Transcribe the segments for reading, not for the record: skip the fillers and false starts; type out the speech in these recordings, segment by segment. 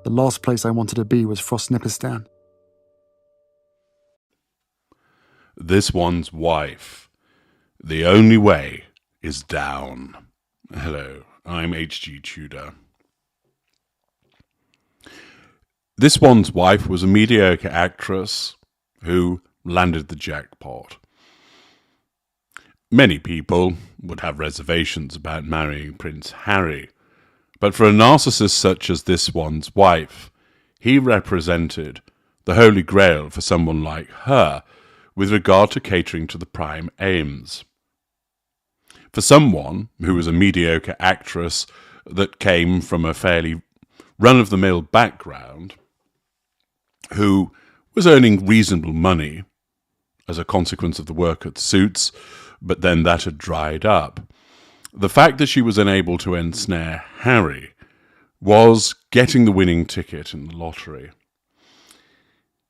The last place I wanted to be was Frostnipistan. This one's wife. The only way is down. Hello, I'm H.G. Tudor. This one's wife was a mediocre actress who landed the jackpot. Many people would have reservations about marrying Prince Harry, but for a narcissist such as this one's wife, he represented the holy grail for someone like her with regard to catering to the prime aims. For someone who was a mediocre actress that came from a fairly run-of-the-mill background, who was earning reasonable money as a consequence of the work at Suits, but then that had dried up, the fact that she was unable to ensnare Harry was getting the winning ticket in the lottery.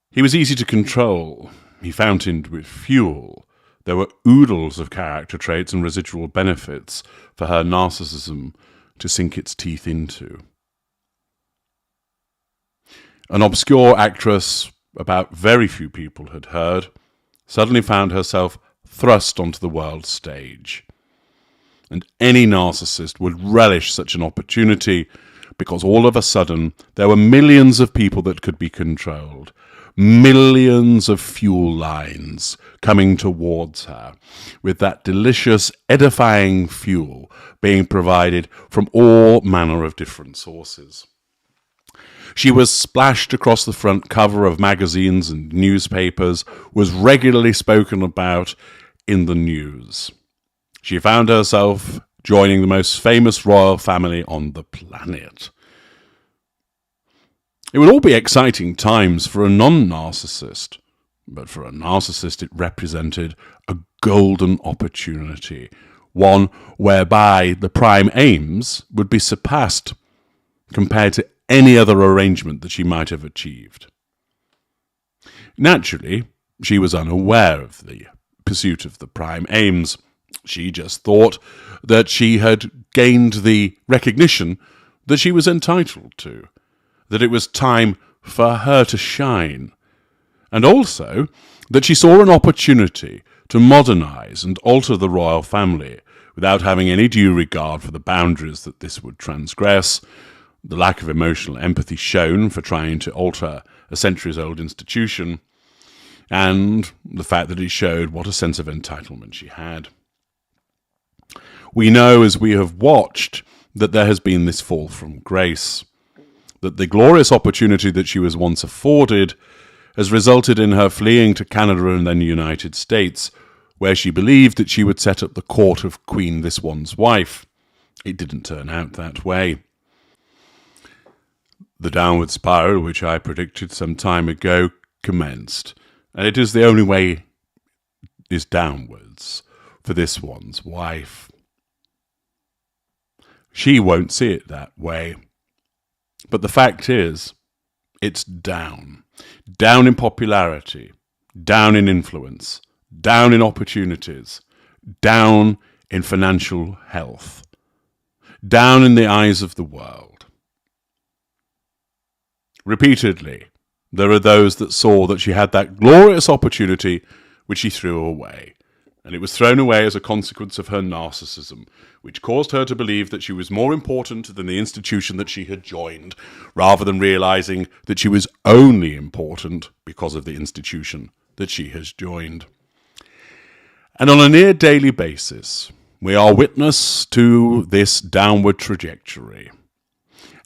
He was easy to control. He fountained with fuel. There were oodles of character traits and residual benefits for her narcissism to sink its teeth into. An obscure actress about very few people had heard suddenly found herself thrust onto the world stage. And any narcissist would relish such an opportunity because all of a sudden there were millions of people that could be controlled, millions of fuel lines coming towards her, with that delicious, edifying fuel being provided from all manner of different sources. She was splashed across the front cover of magazines and newspapers, was regularly spoken about in the news. She found herself joining the most famous royal family on the planet. It would all be exciting times for a non-narcissist, but for a narcissist it represented a golden opportunity, one whereby the prime aims would be surpassed compared to any other arrangement that she might have achieved. Naturally, she was unaware of the pursuit of the prime aims. She just thought that she had gained the recognition that she was entitled to, that it was time for her to shine, and also that she saw an opportunity to modernize and alter the royal family without having any due regard for the boundaries that this would transgress, the lack of emotional empathy shown for trying to alter a centuries-old institution, and the fact that it showed what a sense of entitlement she had. We know, as we have watched, that there has been this fall from grace, that the glorious opportunity that she was once afforded has resulted in her fleeing to Canada and then the United States, where she believed that she would set up the court of Queen This One's Wife. It didn't turn out that way. The downward spiral, which I predicted some time ago, commenced, and it is the only way is downwards for this one's wife. She won't see it that way, but the fact is, it's down. Down in popularity, down in influence, down in opportunities, down in financial health, down in the eyes of the world. Repeatedly, there are those that saw that she had that glorious opportunity which she threw away, and it was thrown away as a consequence of her narcissism, which caused her to believe that she was more important than the institution that she had joined, rather than realizing that she was only important because of the institution that she has joined. And on a near daily basis, we are witness to this downward trajectory.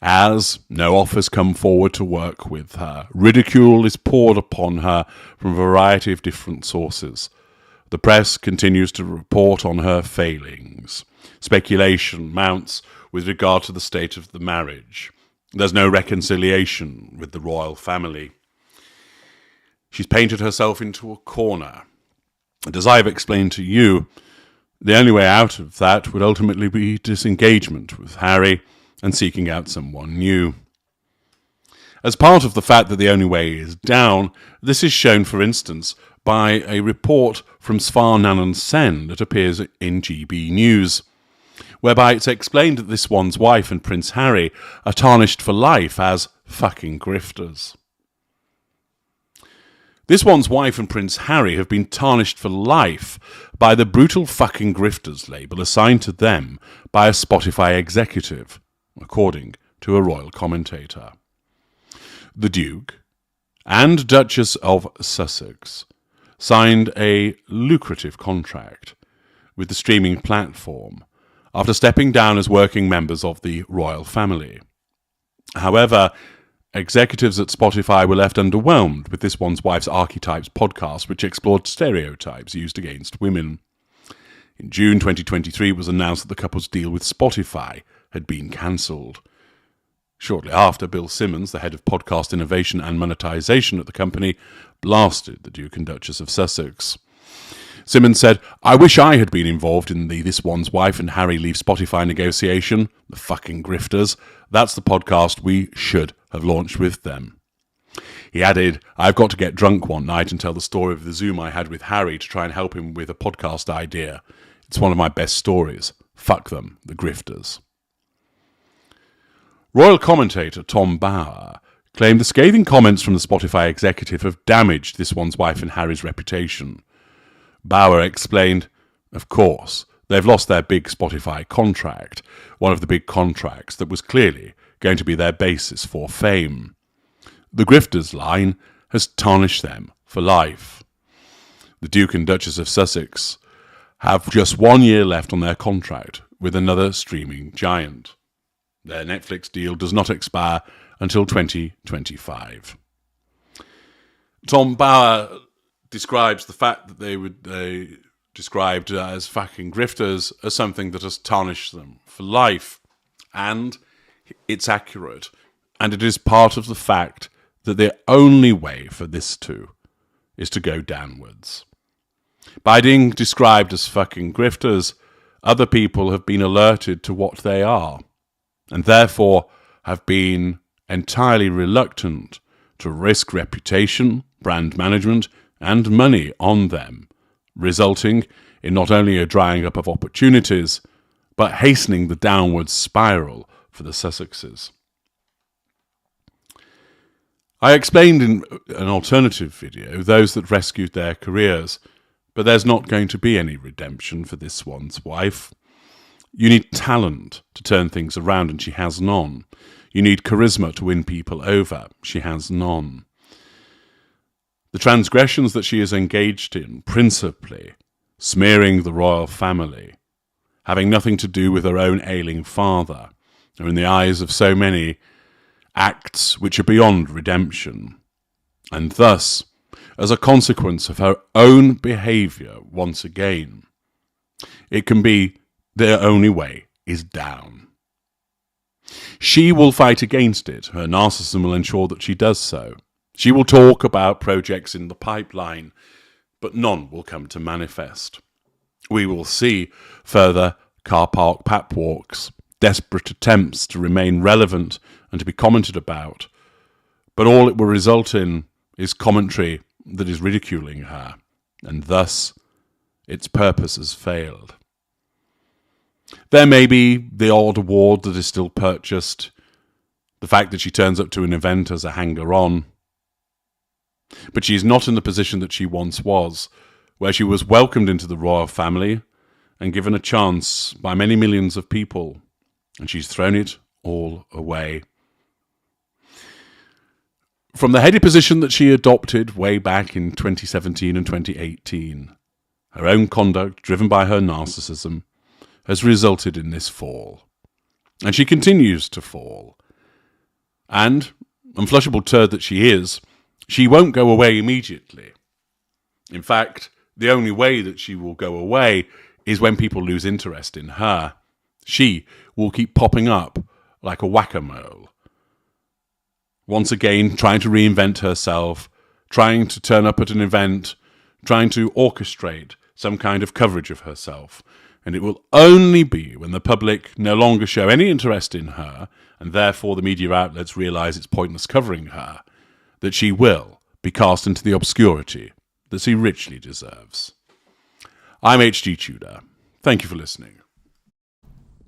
As no offers come forward to work with her, ridicule is poured upon her from a variety of different sources. The press continues to report on her failings. Speculation mounts with regard to the state of the marriage. There's no reconciliation with the royal family. She's painted herself into a corner. And as I've explained to you, the only way out of that would ultimately be disengagement with Harry and seeking out someone new. As part of the fact that the only way is down, this is shown, for instance, by a report from Svar Nanan Sen that appears in GB News, whereby it's explained that this one's wife and Prince Harry are tarnished for life as fucking grifters. This one's wife and Prince Harry have been tarnished for life by the brutal fucking grifters label assigned to them by a Spotify executive, according to a royal commentator. The Duke and Duchess of Sussex signed a lucrative contract with the streaming platform after stepping down as working members of the royal family. However, executives at Spotify were left underwhelmed with this one's wife's Archetypes podcast, which explored stereotypes used against women. In June 2023, it was announced that the couple's deal with Spotify had been cancelled. Shortly after, Bill Simmons, the head of podcast innovation and monetization at the company, blasted the Duke and Duchess of Sussex. Simmons said, "I wish I had been involved in the This One's Wife and Harry Leave Spotify negotiation. The fucking grifters. That's the podcast we should have launched with them." He added, "I've got to get drunk one night and tell the story of the Zoom I had with Harry to try and help him with a podcast idea. It's one of my best stories. Fuck them, the grifters." Royal commentator Tom Bauer claimed the scathing comments from the Spotify executive have damaged This One's Wife and Harry's reputation. Bauer explained, "Of course, they've lost their big Spotify contract, one of the big contracts that was clearly going to be their basis for fame. The grifters line has tarnished them for life. The Duke and Duchess of Sussex have just 1 year left on their contract with another streaming giant. Their Netflix deal does not expire until 2025. Tom Bauer describes the fact that they described as fucking grifters as something that has tarnished them for life. And it's accurate. And it is part of the fact that the only way for this is to go downwards. By being described as fucking grifters, other people have been alerted to what they are, and therefore have been entirely reluctant to risk reputation, brand management, and money on them, resulting in not only a drying up of opportunities, but hastening the downward spiral for the Sussexes. I explained in an alternative video those that rescued their careers, but there's not going to be any redemption for this one's wife. You need talent to turn things around, and she has none. You need charisma to win people over. She has none. The transgressions that she is engaged in, principally smearing the royal family, having nothing to do with her own ailing father, are in the eyes of so many acts which are beyond redemption. And thus, as a consequence of her own behaviour once again, it can be their only way is down. She will fight against it. Her narcissism will ensure that she does so. She will talk about projects in the pipeline, but none will come to manifest. We will see further car park pap walks, desperate attempts to remain relevant and to be commented about, but all it will result in is commentary that is ridiculing her, and thus its purpose has failed. There may be the odd award that is still purchased, the fact that she turns up to an event as a hanger-on, but she is not in the position that she once was, where she was welcomed into the royal family and given a chance by many millions of people, and she's thrown it all away. From the heady position that she adopted way back in 2017 and 2018, her own conduct, driven by her narcissism, has resulted in this fall. And she continues to fall. And, unflushable turd that she is, she won't go away immediately. In fact, the only way that she will go away is when people lose interest in her. She will keep popping up like a whack-a-mole. Once again, trying to reinvent herself, trying to turn up at an event, trying to orchestrate some kind of coverage of herself. And it will only be when the public no longer show any interest in her, and therefore the media outlets realise it's pointless covering her, that she will be cast into the obscurity that she richly deserves. I'm H.G. Tudor. Thank you for listening.